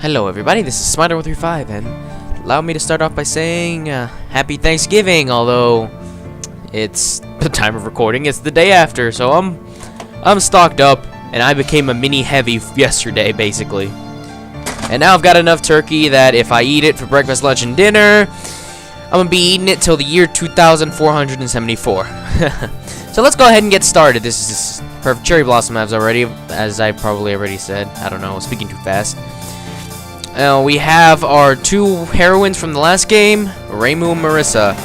Hello everybody, this is Smiter135, and allow me to start off by saying Happy Thanksgiving, although it's the time of recording, it's the day after, so I'm stocked up, and I became a mini heavy yesterday, basically. And now I've got enough turkey that if I eat it for breakfast, lunch, and dinner, I'm gonna be eating it till the year 2474. So let's go ahead and get started. This is perfect cherry blossom as I probably already said. I don't know, I was speaking too fast. We have our two heroines from the last game, Reimu and Marissa.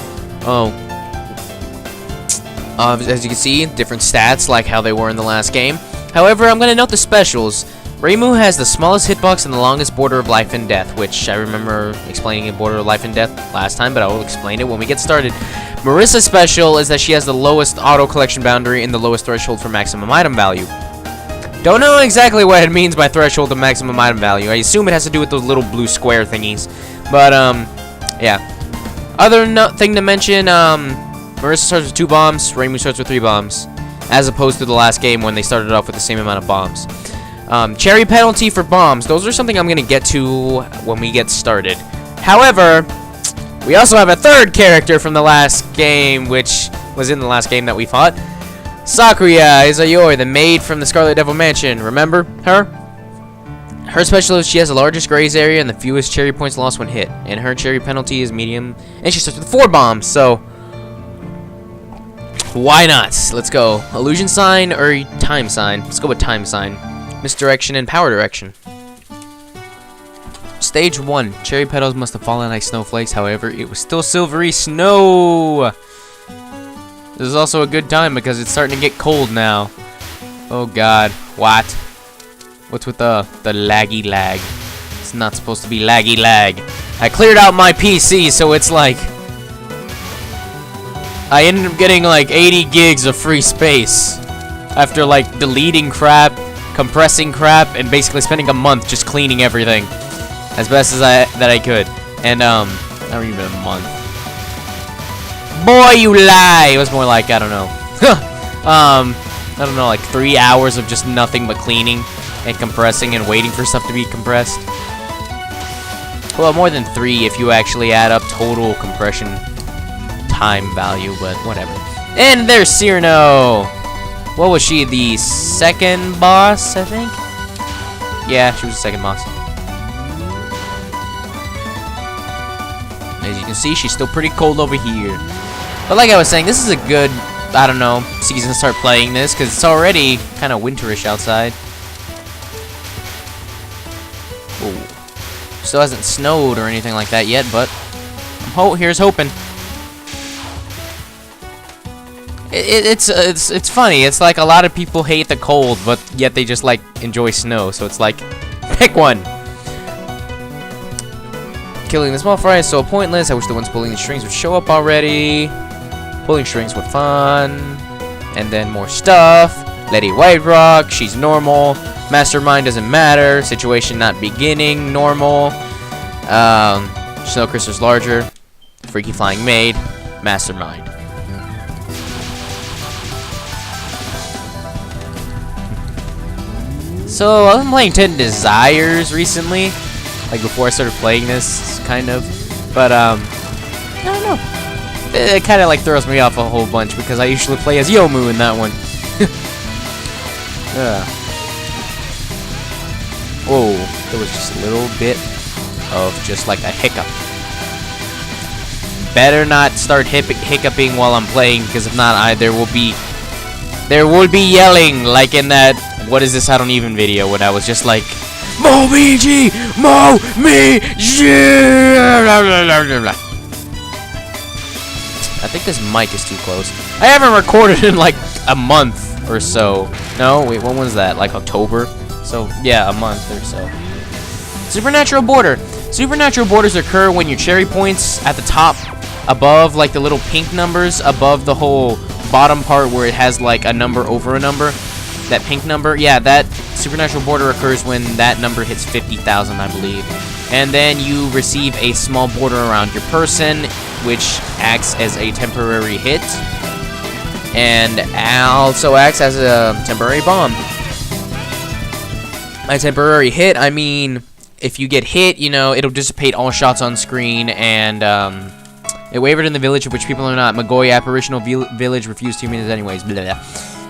As you can see, different stats like how they were in the last game. However, I'm going to note the specials. Reimu has the smallest hitbox and the longest border of life and death, which I remember explaining in border of life and death last time, but I will explain it when we get started. Marissa's special is that she has the lowest auto collection boundary and the lowest threshold for maximum item value. Don't know exactly what it means by threshold of maximum item value. I assume it has to do with those little blue square thingies. But, yeah. Other thing to mention, Marissa starts with 2 bombs, Reimu starts with 3 bombs. As opposed to the last game when they started off with the same amount of bombs. Cherry penalty for bombs. Those are something I'm going to get to when we get started. However, we also have a third character from the last game, which was in the last game that we fought. Sakuya Izayoi, the maid from the Scarlet Devil Mansion. Remember her? Her special is she has the largest graze area and the fewest cherry points lost when hit. And her cherry penalty is medium. And she starts with 4 bombs, so why not? Let's go. Illusion sign or time sign? Let's go with time sign. Misdirection and power direction. Stage 1. Cherry petals must have fallen like snowflakes. However, it was still silvery snow. This is also a good time because it's starting to get cold now. Oh god. What? What's with the laggy lag? It's not supposed to be laggy lag. I cleared out my PC, so it's like I ended up getting like 80 gigs of free space after like deleting crap, compressing crap, and basically spending a month just cleaning everything as best as I could. And not even a month. Boy, you lie! It was more like, I don't know. I don't know, like 3 hours of just nothing but cleaning and compressing and waiting for stuff to be compressed. Well, more than 3 if you actually add up total compression time value, but whatever. And there's Cyrano! What was she, the second boss, I think? Yeah, she was the second boss. As you can see, she's still pretty cold over here. But like I was saying, this is a good, I don't know, season to start playing this, because it's already kind of winterish outside. Ooh. Still hasn't snowed or anything like that yet, but here's hoping. It's funny. It's like a lot of people hate the cold, but yet they just like enjoy snow. So it's like, pick one. Killing the small fry is so pointless. I wish the ones pulling the strings would show up already. Pulling strings were fun. And then more stuff. Lady White Rock, she's normal. Mastermind doesn't matter. Situation not beginning, normal. Snow Crystal's larger. Freaky Flying Maid, Mastermind. So I've been playing 10 Desires recently. Like before I started playing this, kind of. But, I don't know. It kind of like throws me off a whole bunch because I usually play as Yomu in that one. Whoa, there was just a little bit of just like a hiccup. Better not start hiccuping while I'm playing, because if not, there will be yelling like in that "What is this? I don't even" video when I was just like, Mo BG! Mo me! I think this mic is too close. I haven't recorded in like a month or so. No, wait, when was that? Like October? So, yeah, a month or so. Supernatural border. Supernatural borders occur when your cherry points at the top, above, like the little pink numbers, above the whole bottom part where it has like a number over a number. That pink number, yeah, that supernatural border occurs when that number hits 50,000, I believe. And then you receive a small border around your person, which acts as a temporary hit, and also acts as a temporary bomb. By temporary hit, I mean if you get hit, you know, it'll dissipate all shots on screen, and it wavered in the village of which people are not. Magoi apparitional village refused humans anyways. Blah, blah,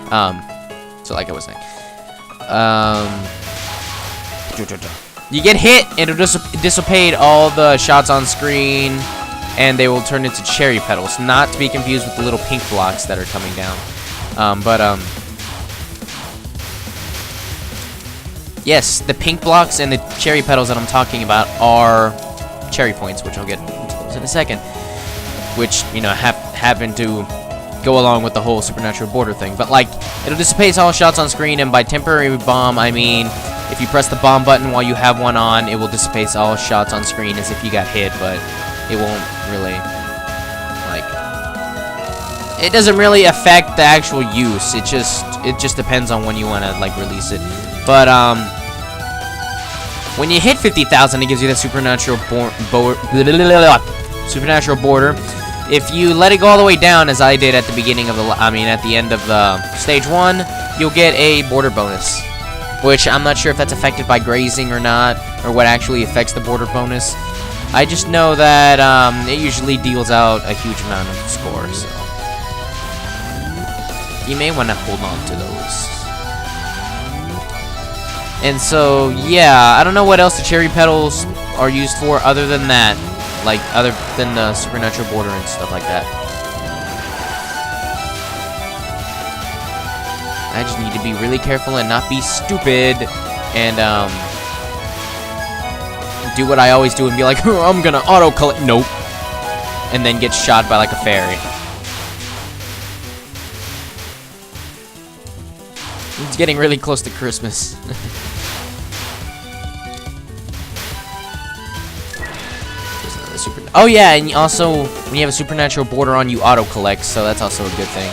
blah. So like I was saying, you get hit, and it'll dissipate all the shots on screen, and they will turn into cherry petals, not to be confused with the little pink blocks that are coming down. Yes, the pink blocks and the cherry petals that I'm talking about are cherry points, which I'll get into those in a second. Which, you know, happen to go along with the whole supernatural border thing. But, like, it'll dissipate all shots on screen, and by temporary bomb, I mean, if you press the bomb button while you have one on, it will dissipate all shots on screen as if you got hit, but it won't really, like, it doesn't really affect the actual use. It just depends on when you want to, like, release it. But, when you hit 50,000, it gives you that supernatural border. If you let it go all the way down, as I did at the beginning of at the end of the stage 1, you'll get a border bonus. Which, I'm not sure if that's affected by grazing or not, or what actually affects the border bonus. I just know that, it usually deals out a huge amount of score, so you may want to hold on to those. And so, yeah, I don't know what else the cherry petals are used for other than that. Like, other than the supernatural border and stuff like that. I just need to be really careful and not be stupid. And, do what I always do and be like, oh, I'm gonna auto-collect. Nope. And then get shot by, like, a fairy. It's getting really close to Christmas. Oh yeah, and also, when you have a supernatural border on, you auto-collect, so that's also a good thing.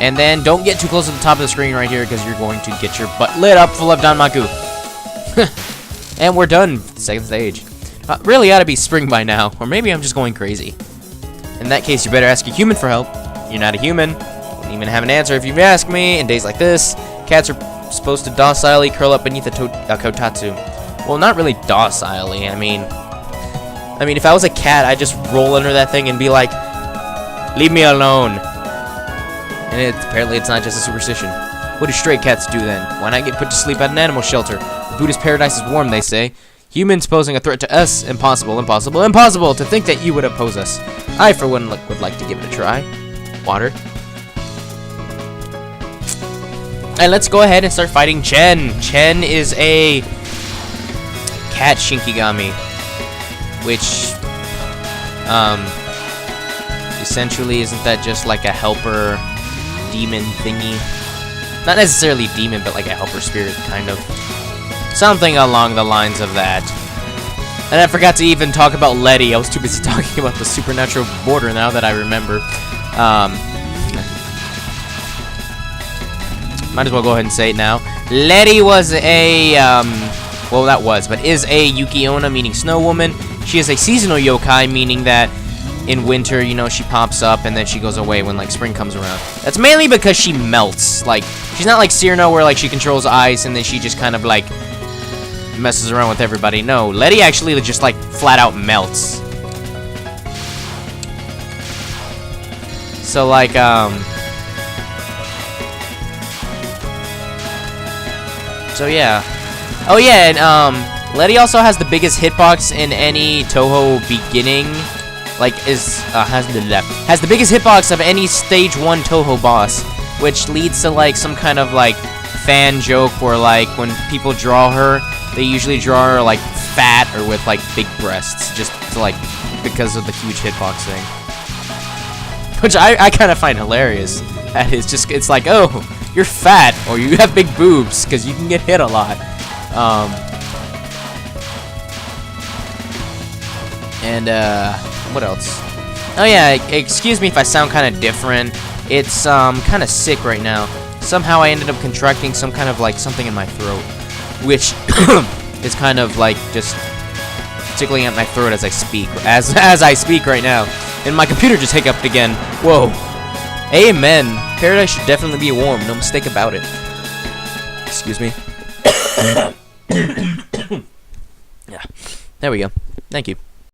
And then, don't get too close to the top of the screen right here, because you're going to get your butt lit up full of Danmaku. And we're done with the second stage. Really ought to be spring by now, or maybe I'm just going crazy. In that case, you better ask a human for help. You're not a human. Wouldn't even have an answer if you ask me. In days like this, cats are supposed to docilely curl up beneath a kotatsu. Well, not really docilely. I mean, if I was a cat, I'd just roll under that thing and be like, leave me alone. And apparently it's not just a superstition. What do stray cats do then? Why not get put to sleep at an animal shelter? The Buddhist paradise is warm, they say. Humans posing a threat to us? Impossible, impossible, impossible to think that you would oppose us. I, for one, would like to give it a try. Water. And let's go ahead and start fighting Chen. Chen is a cat Shinkigami, which, essentially, isn't that just like a helper demon thingy? Not necessarily demon, but like a helper spirit, kind of. Something along the lines of that. And I forgot to even talk about Letty. I was too busy talking about the supernatural border now that I remember. Might as well go ahead and say it now. Letty was a, well, that was, but is a Yuki-onna, meaning snow woman. She is a seasonal yokai, meaning that in winter, you know, she pops up and then she goes away when, like, spring comes around. That's mainly because she melts. Like, she's not like Cyrano where, like, she controls ice and then she just kind of, like, messes around with everybody. No, Letty actually just, like, flat out melts. So, like, so, yeah. Oh, yeah, and, Letty also has the biggest hitbox in any Touhou beginning. Like, has the biggest hitbox of any Stage 1 Touhou boss. Which leads to, like, some kind of, like, fan joke where, like, when people draw her, they usually draw her, like, fat or with, like, big breasts. Just, to, like, because of the huge hitbox thing. Which I kind of find hilarious. That is just, it's like, oh, you're fat, or you have big boobs, because you can get hit a lot. What else? Oh yeah, excuse me if I sound kind of different. It's, kind of sick right now. Somehow I ended up contracting some kind of, like, something in my throat. Which is kind of, like, just tickling at my throat as I speak. As I speak right now. And my computer just hiccuped again. Whoa. Amen. Paradise should definitely be warm, no mistake about it. Excuse me. Yeah. There we go. Thank you.